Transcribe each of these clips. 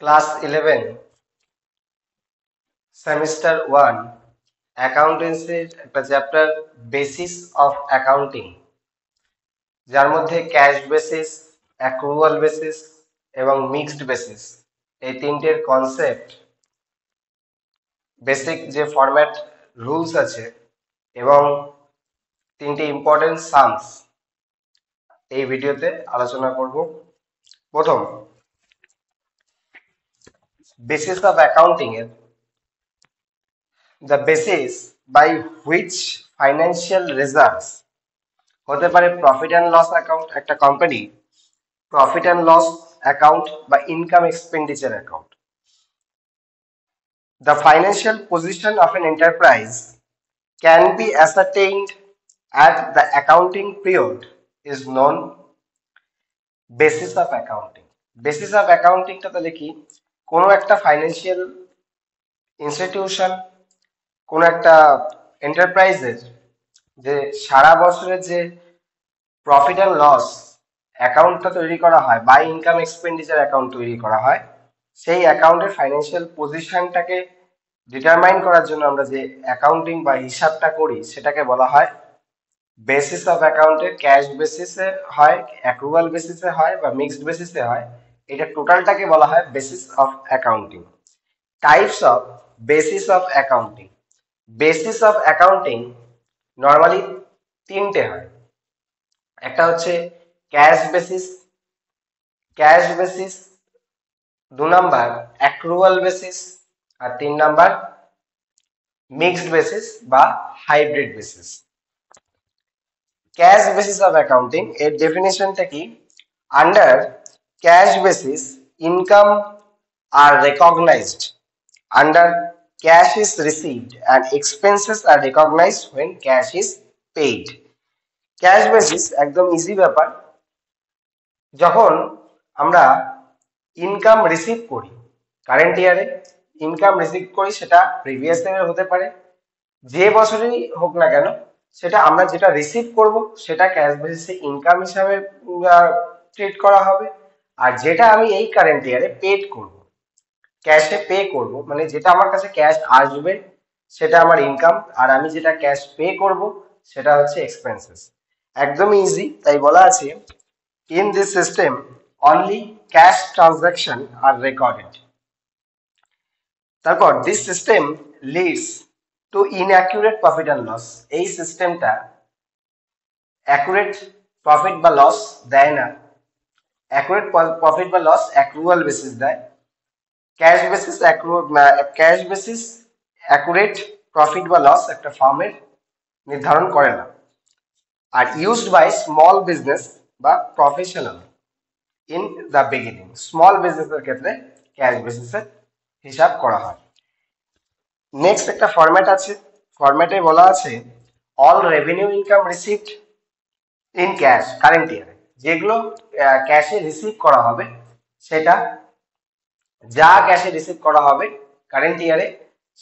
Class 11 semester 1 অ্যাকাউন্টেন্সির একটা chapter basis of accounting, যার মধ্যে ক্যাশ বেসিস, অ্যাক্রুয়াল বেসিস এবং মিক্সড বেসিস এই তিনটের কনসেপ্ট, বেসিক যে ফরম্যাট রুলস আছে এবং তিনটে ইম্পর্টেন্ট সামস এই ভিডিওতে আলোচনা করব। প্রথম, বেসিস অফ অ্যাকাউন্টিং এর the basis by which financial results হতে পারে প্রফিট অ্যান্ড লস অ্যাকাউন্ট, একটা company profit and loss account বা income expenditure account. The financial position of an enterprise can be ascertained at the accounting period is known basis of accounting. Basis of accounting টা তাহলে কি? কোনো একটা financial institution, কোন একটা এন্টারপ্রাইজের যে সারা বছরের যে প্রফিট অ্যান্ড লস অ্যাকাউন্টটা তৈরি করা হয় বা ইনকাম এক্সপেন্ডিচার অ্যাকাউন্ট তৈরি করা হয়, সেই অ্যাকাউন্টের ফাইন্যান্সিয়াল পজিশনটাকে ডিটারমাইন করার জন্য আমরা যে অ্যাকাউন্টিং বা হিসাবটা করি সেটাকে বলা হয় বেসিস অফ অ্যাকাউন্টে। ক্যাশ বেসিসে হয়, অ্যাক্রুয়াল বেসিসে হয় বা মিক্সড বেসিসে হয়, এটা টোটালটাকে বলা হয় basis of accounting. Types of basis of accounting. Basis of accounting normally তিনটে হয়। একটা হচ্ছে cash basis, cash basis, 2 number accrual basis, আর 3 নাম্বার মিক্সড বেসিস বা hybrid basis. Cash basis of accounting এর ডেফিনিশনটা কি? Under cash basis income are recognised under cash is received and expenses are recognized when cash is paid. Cash basis একদম easy ব্যাপার। যখন আমরা income receive করি, current ইয়ারে ইনকাম রিসিভ করি, সেটা প্রিভিয়াস ইয়ারে হতে পারে, যে বছরই হোক না কেন, সেটা আমরা যেটা রিসিভ করব সেটা ক্যাশ বেসিসে ইনকাম হিসাবে ট্রিট করা হবে। আর যেটা আমি এই কারেন্ট ইয়ারে পেড করব, ক্যাশে পে করব, মানে যেটা আমার কাছে ক্যাশ আসবে সেটা আমার ইনকাম, আর আমি যেটা ক্যাশ পে করব সেটা হচ্ছে এক্সপেন্সেস। একদম ইজি, তাই বলা আছে in this system only cash transaction are recorded. তারপর this system leads to inaccurate profit and loss. এই সিস্টেমটা অ্যাকুরেট প্রফিট বা লস দেয় না। অ্যাকুরেট প্রফিট বা লস অ্যাক্রুয়াল বেসিস দেয়। Cash basis cash basis accurate profit বা লস একটা ফার্মের নির্ধারণ করে না। Are used by small business বা professional in the beginning. Small বিজনেসের ক্ষেত্রে ক্যাশ বেসিসে হিসাব করা হয়। নেক্সট একটা ফরম্যাট আছে, ফরম্যাটে বলা আছে all revenue income received in cash current ইয়ারে। যেগুলো ক্যাশে রিসিভ করা হবে, সেটা যা ক্যাশে রিসিভ করা হবে কারেন্ট ইয়ারে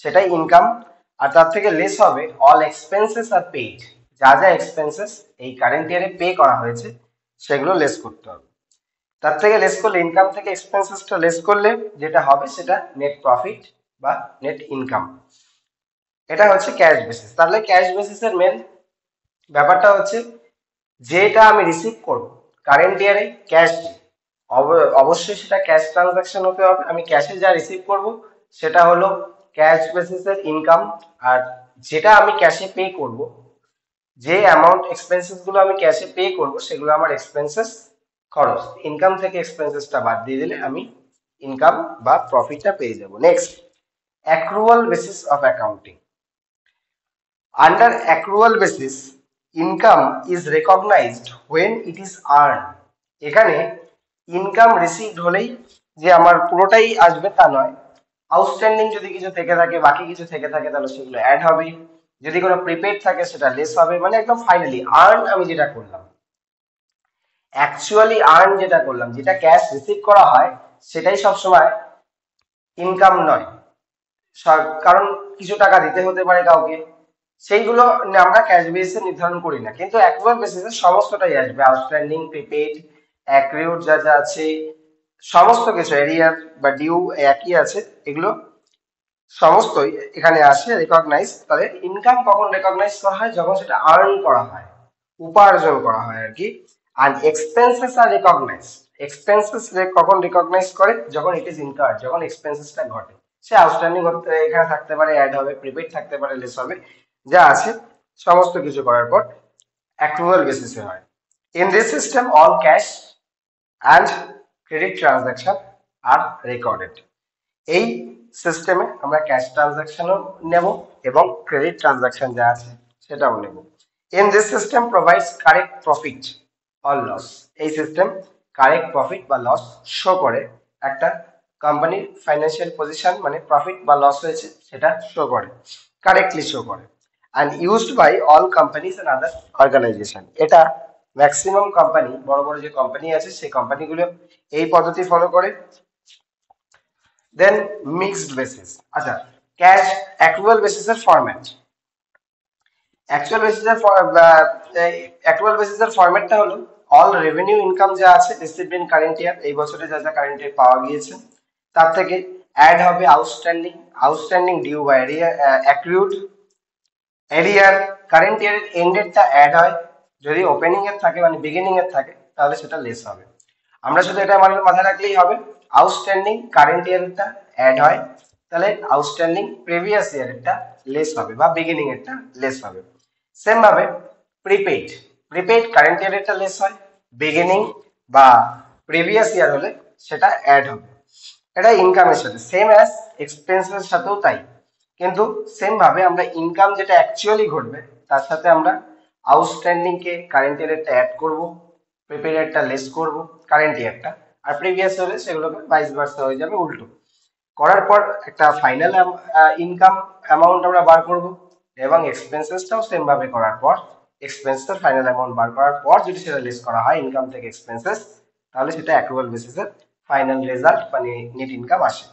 সেটাই ইনকাম। আর তার থেকে লেস হবে অল এক্সপেন্সেস আর পেইড। যা যা এক্সপেন্সেস এই কারেন্ট ইয়ারে পে করা হয়েছে সেগুলো লেস করতে হবে। তার থেকে লেস করলে, ইনকাম থেকে এক্সপেন্সেসটা লেস করলে যেটা হবে সেটা নেট প্রফিট বা নেট ইনকাম। এটা হচ্ছে ক্যাশ বেসিস। তাহলে ক্যাশ বেসিসের মেন ব্যাপারটা হচ্ছে যেটা আমি রিসিভ করব কারেন্ট ইয়ারে ক্যাশ, অবশ্যই সেটা ক্যাশ ট্রানজাকশন হতে হবে। আমি ক্যাশে যা রিসিভ করব সেটা হলো ক্যাশ বেসিসের ইনকাম, আর যেটা আমি ক্যাশে পে করব, যে অ্যামাউন্ট এক্সপেন্সেস গুলো আমি ক্যাশে পে করব সেগুলো আমার এক্সপেন্সেস, খরচ। ইনকাম থেকে এক্সপেন্সেসটা বাদ দিয়ে দিলে আমি ইনকাম বা প্রফিটটা পেয়ে যাব। Next, accrual basis of accounting. Under accrual basis income is recognized when it is earn. এখানে ইনকাম রিসিভড হলেই যে আমার পুরোটাই আসবে তা নয়। আউটস্ট্যান্ডিং যদি কিছু থেকে থাকে, বাকি কিছু থেকে থাকে, তাহলে সেগুলো অ্যাড হবে। যদি কোনো প্রিপেড থাকে সেটা লেস হবে। মানে একদম ফাইনালি আর্ন আমি যেটা করলাম, অ্যাকচুয়ালি আর্ন যেটা করলাম, যেটা ক্যাশ রিসিভ করা হয় সেটাই সবসময় ইনকাম নয়, কারণ কিছু টাকা দিতে হতে পারে কাউকে, সেইগুলো আমরা ক্যাশ বেসিসে নির্ধারণ করি না। কিন্তু অ্যাক্রুয়াল বেসিসে সমস্তটাই আসবে, আউটস্ট্যান্ডিং, প্রিপেড, অ্যাক্রিউড যা যা আছে, সমস্ত কিছু এরিয়ার বা ডিউ একই আছে, এগুলো সমস্তই এখানে আসে রেকগনাইজ। তাহলে ইনকাম কখন রেকগনাইজ করা হয়? যখন সেটা আর্ন করা হয়, উপার্জন করা হয় আর কি। আর এক্সপেন্সেস আর রেকগনাইজ, এক্সপেন্সেস কখন রেকগনাইজ করে? যখন ইট ইজ ইনকার, যখন এক্সপেন্সেসটা ঘটে। সে আউটস্ট্যান্ডিং এখানে থাকতে পারে, অ্যাড হবে, প্রিপেড থাকতে পারে, লেস হবে, যা আছে সমস্ত কিছু করার পর অ্যাক্রুয়াল বেসিসে হয়। In this system all cash and credit transaction are recorded. এই সিস্টেমে আমরা ক্যাশ ট্রানজাকশনও নেব এবং ক্রেডিট ট্রানজাকশন যা আছে সেটাও নেব। In this system provides correct profit or loss. এই সিস্টেম কারেক্ট প্রফিট বা লস শো করে, একটা কোম্পানির ফাইন্যান্সিয়াল পজিশন মানে প্রফিট বা লস হয়েছে সেটা শো করে, কারেক্টলি শো করে। And used by all companies and other organization. এটা ম্যাক্সিমাম কোম্পানি, বড় বড় যে কোম্পানি আছে সেই কোম্পানিগুলো এই পদ্ধতি ফলো করে। Then mixed basis. আচ্ছা, ক্যাশ অ্যাক্রুয়াল বেসিসের ফরম্যাট। অ্যাকচুয়াল বেসিসের অ্যাক্রুয়াল বেসিসের ফরম্যাটটা হলো অল রেভিনিউ ইনকাম যা আছে রিসিভড ইন কারেন্ট ইয়ার, এই বছরে যা যা কারেন্ট ইয়ার পাওয়া গিয়েছে তার থেকে অ্যাড হবে আউটস্ট্যান্ডিং, আউটস্ট্যান্ডিং ডিউ বা এরিয়া অ্যাক্রুড এরিয়ার, কারেন্ট ইয়ারের এন্ডেডটা অ্যাড হয়। যদি ওপেনিং এর থাকে মানে বিগিনিং এর থাকে তাহলে সেটা লেস হবে। আমরা শুধু এটা মানে মাথায় রাখলেই হবে, আউটস্ট্যান্ডিং কারেন্ট ইয়ারেরটা অ্যাড হয়, তাহলে আউটস্ট্যান্ডিং প্রিভিয়াস ইয়ারেরটা লেস হবে বা বিগিনিং এরটা লেস হবে। সেম ভাবে প্রিপেইড, প্রিপেইড কারেন্ট ইয়ারেরটা লেস হয়, বিগিনিং বা প্রিভিয়াস ইয়ার হলে সেটা অ্যাড হবে। এটা ইনকামের সাথে সেম অ্যাজ এক্সপেন্সের সাথেও তাই, কিন্তু সেম ভাবে আমরা ইনকাম যেটা অ্যাকচুয়ালি ঘটবে তার সাথে আমরা আউটস্ট্যান্ডিং কে কারেন্ট ইয়ারেরটা অ্যাড করব, প্রিপেড ইয়ারটা লেস করব কারেন্ট ইয়ারটা, আর প্রিভিয়াস হলে সেগুলোকে ভাইস ভার্সা হয়ে যাবে উল্টো। করার পর একটা ফাইনাল ইনকাম অ্যামাউন্ট আমরা বার করব, এবং এক্সপেন্সেসটাও সেম ভাবে করার পর এক্সপেন্সের ফাইনাল অ্যামাউন্ট বার করার পর যদি সেটা লেস করা হয় ইনকাম থেকে এক্সপেন্সেস, তাহলে সেটা অ্যাক্রুয়াল বেসিসের ফাইনাল রেজাল্ট মানে নেট ইনকাম আসে।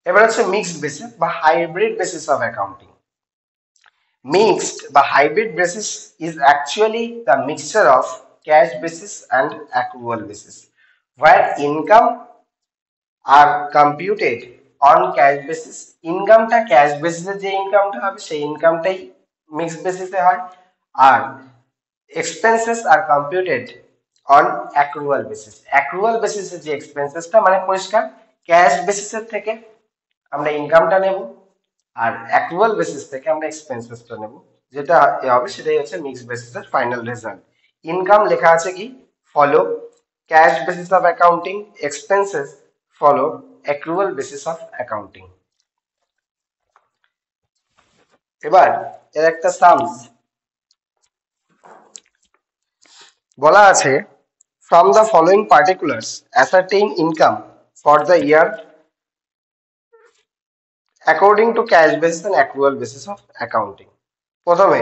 এবার হচ্ছে মিক্সড বেসিস বা hybrid basis of accounting. Mixed, the hybrid basis is actually the mixture of cash basis and accrual basis, where income are computed on cash basis. ইনকামটা cash বেসিসে যে ইনকামটা হবে সেই ইনকামটাই মিক্সড বেসিসে হয়, আর expenses are computed on accrual basis. Accrual বেসিসে যে এক্সপেন্সেসটা মানে পরিষ্কার ক্যাশ বেসিসের থেকে আমরা ইনকামটা নেব, আর অ্যাক্রুয়াল বেসিস থেকে আমরা এক্সপেন্সেসটা নেব, যেটা হবে সেটাই হচ্ছে মিক্সড বেসিসের ফাইনাল রেজাল্ট। ইনকাম লেখা আছে কি, follow cash basis of accounting, expenses follow accrual basis of accounting. এবার এর একটা সামস বলা আছে, from the following particulars ascertain income for the year according to cash basis and accrual basis of accounting. প্রথমে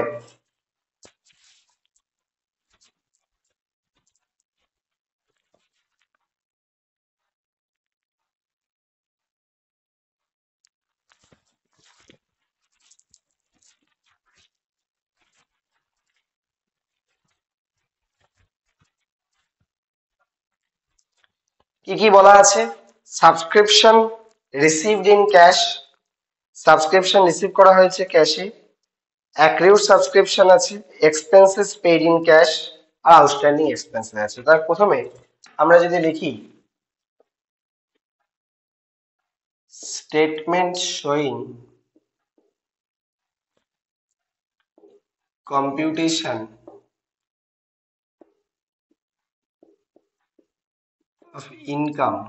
কি কি বলা আছে? Subscription received in cash, subscription receive করা হয়েছে ক্যাশে, অ্যাক্রিউড সাবস্ক্রিপশন আছে, এক্সপেন্সেস পেইড ইন ক্যাশ, আর আউটস্ট্যান্ডিং এক্সপেন্সেস আছে। তার প্রথমে আমরা যদি লিখি statement showing computation of income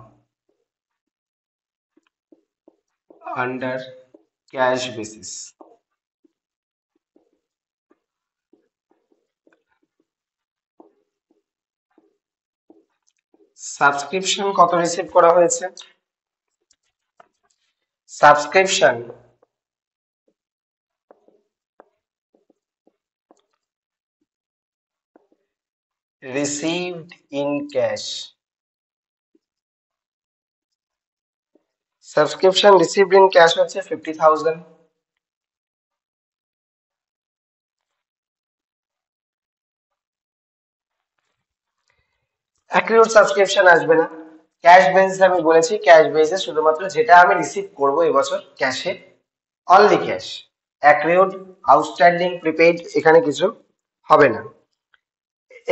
under cash basis. Subscription কত রিসিভ করা হয়েছে? Subscription received in cash, subscription received in cash হচ্ছে 50,000। অ্যাক্রিউড সাবস্ক্রিপশন আসবে না, ক্যাশ বেসিস আমি বলেছি, ক্যাশ বেসিসে শুধুমাত্র যেটা আমি রিসিভ করব এবছর ক্যাশে, অনলি ক্যাশ। অ্যাক্রিউড, আউটস্ট্যান্ডিং, প্রিপেইড এখানে কিছু হবে না।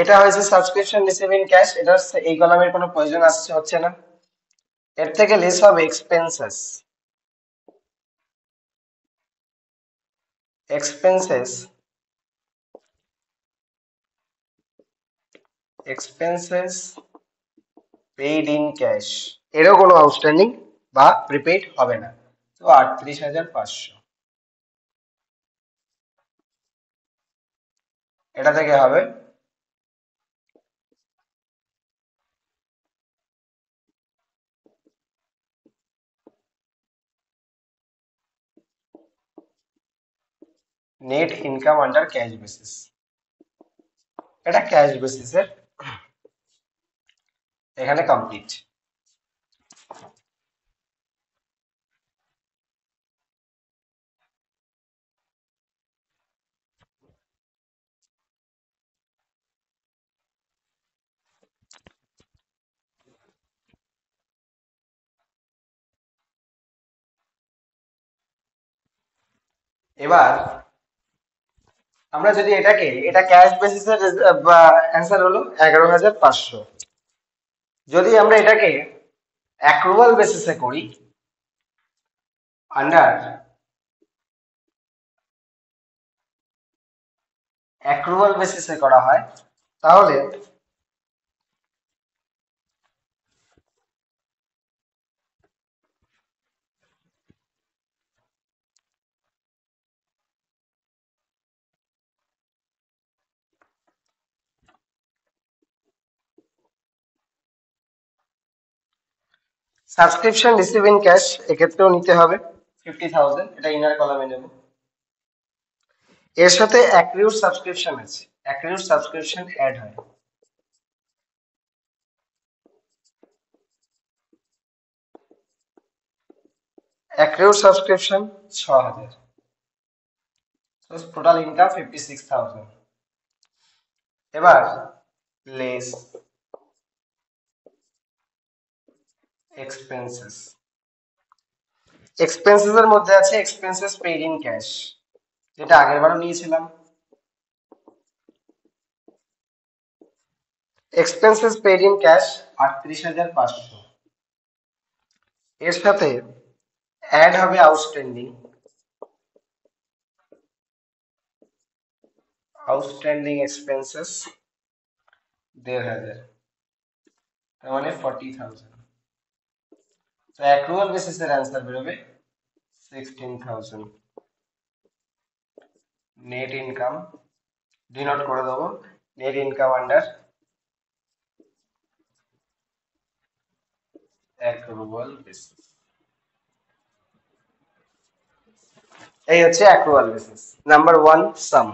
এটা হয়েছে সাবস্ক্রিপশন রিসিভ ইন ক্যাশ, এটা এই কলামের কোনো প্রয়োজন হচ্ছে না। এর থেকে লেস হবে expenses. Expenses expenses paid in cash, এরও কোনো আউটস্ট্যান্ডিং বা প্রিপেইড হবে না। তো 38,500 এটা থেকে হবে net income under cash basis. এটা ক্যাশ বেসিসের এখানে কমপ্লিট। এবার আমরা যদি এটা ক্যাশ বেসিসের অ্যান্সার হলো 11,500। যদি আমরা এটাকে অ্যাক্রুয়াল বেসিসে করি, আন্ডার অ্যাক্রুয়াল বেসিসে করা হয়, তাহলে সাবস্ক্রিপশন রিসিভ ইন ক্যাশ এক্ষেত্রেও নিতে হবে 50,000, এটা ইনার কলামে নেব। এর সাথে অ্যাক্রিউড সাবস্ক্রিপশন আছে, অ্যাক্রিউড সাবস্ক্রিপশন অ্যাড হয়। অ্যাক্রিউড সাবস্ক্রিপশন 6,000, টোটাল ইনকাম 56,000। এবার লেস এক্সপেন্সেস। এক্সপেন্সেস এর মধ্যে আছে এক্সপেন্সেস পেইড ইন ক্যাশ, যেটা আগের বারও নিয়েছিলাম। Expenses paid in cash 38,500। এর সাথে অ্যাড হবে আউটস্ট্যান্ডিং, আউটস্ট্যান্ডিং এক্সপেন্সেস 1,500, তার মানে 40,000। তো অ্যাক্রুয়াল বেসিসের অ্যান্সার বেরোবে 16,000। নেট ইনকাম ডিনোট করে দেবো, net income under accrual basis. এই হচ্ছে অ্যাক্রুয়াল বেসিস। নাম্বার 1 সাম।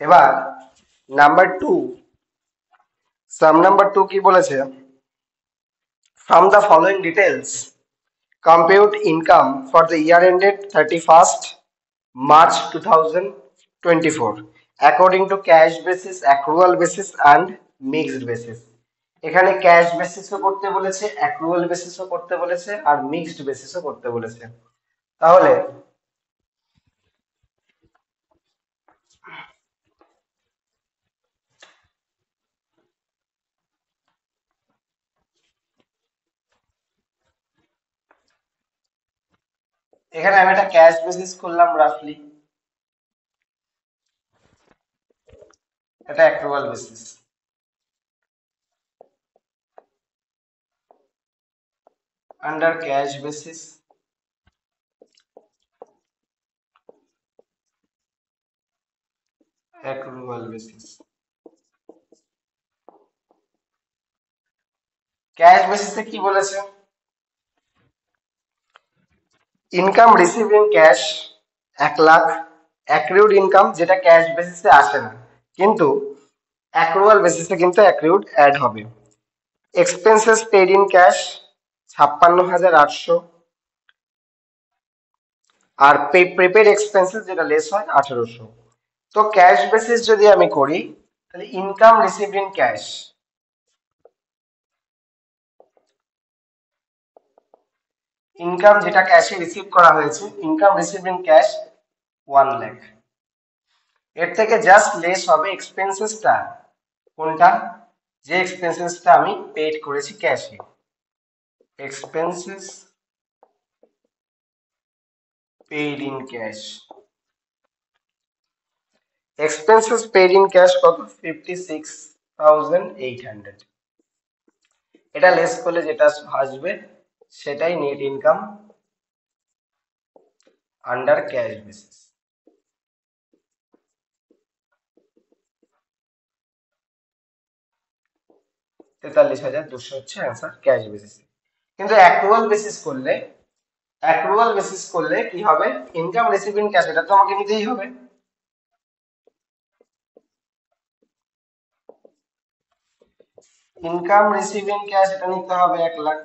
এবার নাম্বার 2, সাম নাম্বার 2 কি বলেছে? From the following details, compute income for the year ended 31st March 2024 according to cash basis, accrual basis and mixed basis. এখানে cash বেসিসও করতে বলেছে, accrual বেসিসও করতে বলেছে, আর মিক্সড বেসিসও করতে বলেছে। তাহলে এখানে আমি একটা ক্যাশ বেসিস করলাম রাফলি, এটা accrual basis. Under cash basis accrual basis, cash বেসিসে কি বলেছে? Income receive in cash 1,00,000, accrued income যেটা ক্যাশ বেসিসে আসে না, কিন্তু অ্যাক্রুয়াল বেসিসে কিন্তু অ্যাক্রিউড অ্যাড হবে। এক্সপেন্সেস পেড ইন ক্যাশ 56,800, আর প্রিপেড এক্সপেন্সেস যেটা লেস হয় 1800। তো ক্যাশ বেসিস যদি আমি করি তাহলে income received in cash, income যেটা ক্যাশে রিসিভ করা হয়েছে, income received in cash 1 lakh. এর থেকে জাস্ট লেস হবে এক্সপেন্সেসটা, কোনটা, যে এক্সপেন্সেসটা আমি পেড করেছি ক্যাশে, expenses paid in cash. Expenses paid in cash কত, 56,800। এটা লেস করলে যেটা আসবে সেটাই net income under cash basis. 43,200 হচ্ছে অ্যান্সার ক্যাশ বেসিস। কিন্তু অ্যাক্রুয়াল বেসিস করলে, অ্যাক্রুয়াল বেসিস করলে কি হবে, ইনকাম রিসিভ ইন ক্যাশ এটা তো আমাকে নিতেই হবে। ইনকাম রিসিভ ইন ক্যাশ এটা নিতে হবে 1 লাখ,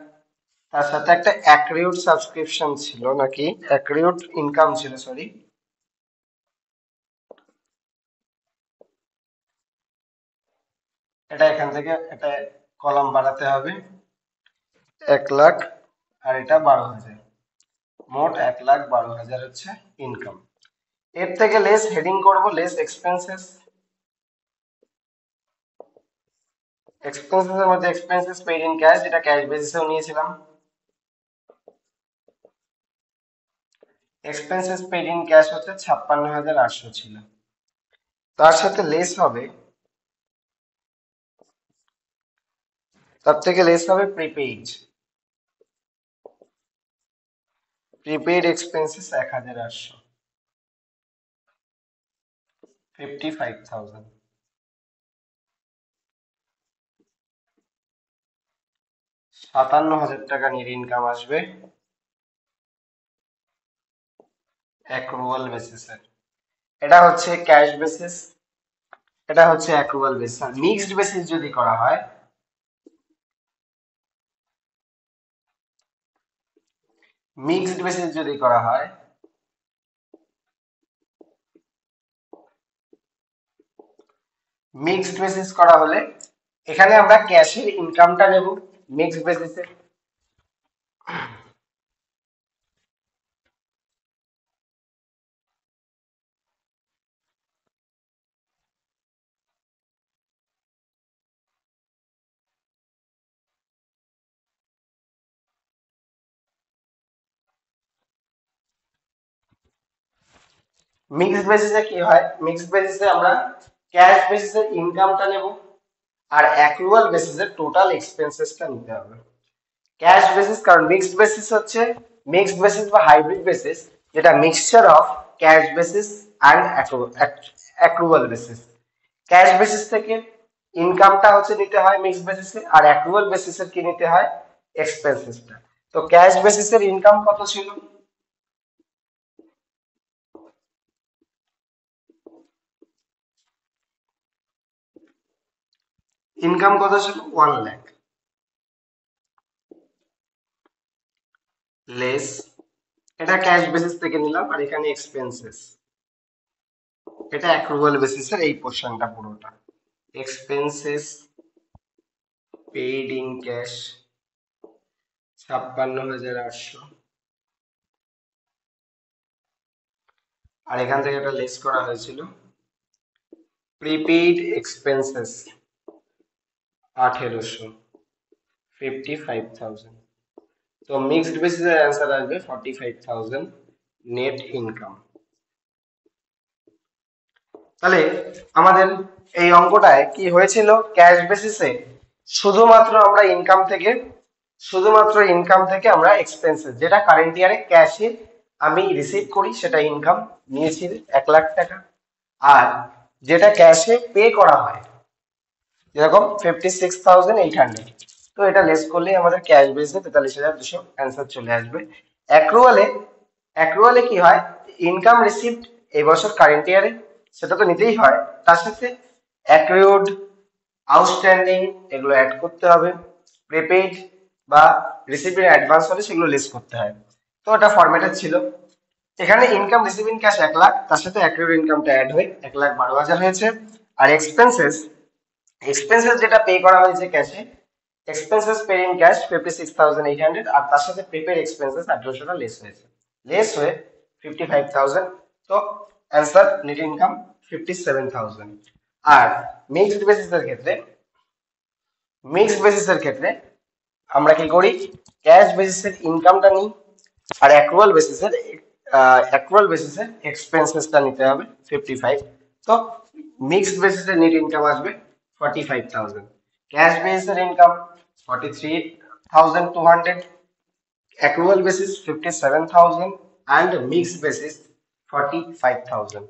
তার সাথে একটা অ্যাক্রিউড সাবস্ক্রিপশন ছিল নাকি, অ্যাক্রিউড ইনকাম ছিল, সরি, এটা এখান থেকে এটা কলাম বাড়াতে হবে, 1 লাখ আর এটা 12,000, মোট 1,12,000 হচ্ছে ইনকাম। এর থেকে লেস হেডিং করব লেস এক্সপেন্সেস, এক্সপেন্সেস এর মধ্যে এক্সপেন্সেস পেইড ইন ক্যাশ যেটা ক্যাশ বেসিসেও নিয়েছিলাম, এক্সপেন্সেস পেইড ইন ক্যাশ হচ্ছে 56,800 ছিল, তার সাথে লেস হবে, তার থেকে লেস হবে প্রিপেইড, প্রিপেইড এক্সপেন্সেস 1,800, 55,000। 57,000 টাকা নিয়ে ইনকাম আসবে অ্যাক্রুয়াল বেসিসে। এটা হচ্ছে ক্যাশ বেসিস, এটা হচ্ছে অ্যাক্রুয়াল বেসিস। আর মিক্সড বেসিস যদি করা হয়, মিক্সড বেসিস যদি করা হয়, মিক্সড বেসিস করা হলে এখানে আমরা ক্যাশের ইনকামটা নেব মিক্সড বেসিসে, মিক্সড বেসিসে কি হয়, মিক্সড বেসিসে আমরা ক্যাশ বেসিসের ইনকামটা নেব আর অ্যাক্রুয়াল বেসিসে টোটাল এক্সপেন্সেসটা নিতে হবে। ক্যাশ বেসিস, কারণ মিক্সড বেসিস হচ্ছে, মিক্সড বেসিস বা হাইব্রিড বেসিস যেটা mixture of cash basis and accrual basis. Cash basis থেকে ইনকামটা হচ্ছে নিতে হয় মিক্সড বেসিসে, আর অ্যাক্রুয়াল বেসিসের কি নিতে হয়, এক্সপেন্সেসটা। তো ক্যাশ বেসিসের ইনকাম কত ছিল, ইনকাম কত ছিল 1 লাখ, লেস, এটা ক্যাশ বেসিস থেকে নিলাম আর এখানে এক্সপেন্সেস, এটা অ্যাক্রুয়াল বেসিসের এই পোর্শনটা পুরোটা, এক্সপেন্সেস পেইড ইন ক্যাশ 56,800, আর এখান থেকে একটা লেস করা হয়েছিল প্রিপেইড এক্সপেন্সেস 1,800, 55,000। তো মিক্সড বেসিসের অ্যান্সার আসবে 45,000 নেট ইনকাম। তাহলে আমাদের এই অঙ্কটায় কি হয়েছিল, ক্যাশ বেসিসে শুধুমাত্র আমরা ইনকাম থেকে, শুধুমাত্র ইনকাম থেকে আমরা এক্সপেন্সেস যেটা কারেন্ট ইয়ারে ক্যাশে আমি রিসিভ করি সেটা ইনকাম নিয়েছি 1 লাখ টাকা, আর যেটা ক্যাশে পে করা হয় যেরকম 56,800, তো এটা লেস করলেই আমাদের ক্যাশ বেসে 43,200 অ্যান্সার চলে আসবে। অ্যাক্রুয়ালে, অ্যাক্রুয়ালে কি হয়, ইনকাম রিসিভড এই বছর কারেন্ট ইয়ারে সেটা তো নিতেই হয়, তার সাথে অ্যাক্রিউড, আউটস্ট্যান্ডিং এগুলো অ্যাড করতে হবে, প্রিপেইড বা রিসিভড ইন অ্যাডভান্স হলে সেগুলো লেস করতে হয়। তো এটা ফরম্যাটেড ছিল। এখানে income receive in cash 1 lakh, তার সাথে অ্যাক্রুড ইনকামটা অ্যাড হয়ে 1,12,000 হয়েছে। আর এক্সপেন্সেস, এক্সপেন্সেস যেটা পে করা হয়েছে ক্যাশে, এক্সপেন্সেস পে ইন ক্যাশ 56,800, আর তার সাথে প্রিপেড এক্সপেন্সেস 1800 লেস হয়েছে, লেস হয়ে 55,000। তো অ্যান্সার নেট ইনকাম 57,000। আর মিক্সড বেসিসের ক্ষেত্রে, মিক্সড বেসিসের ক্ষেত্রে আমরা কি করি, ক্যাশ বেসিসের ইনকামটা নিই আর অ্যাক্রুয়াল বেসিসের এক্সপেন্সেসটা নিতে হবে 55। তো মিক্সড বেসিসের নেট ইনকাম আসবে 45,000, cash বেসিসের income 43,200, accrual basis 57,000, and mixed basis 45,000.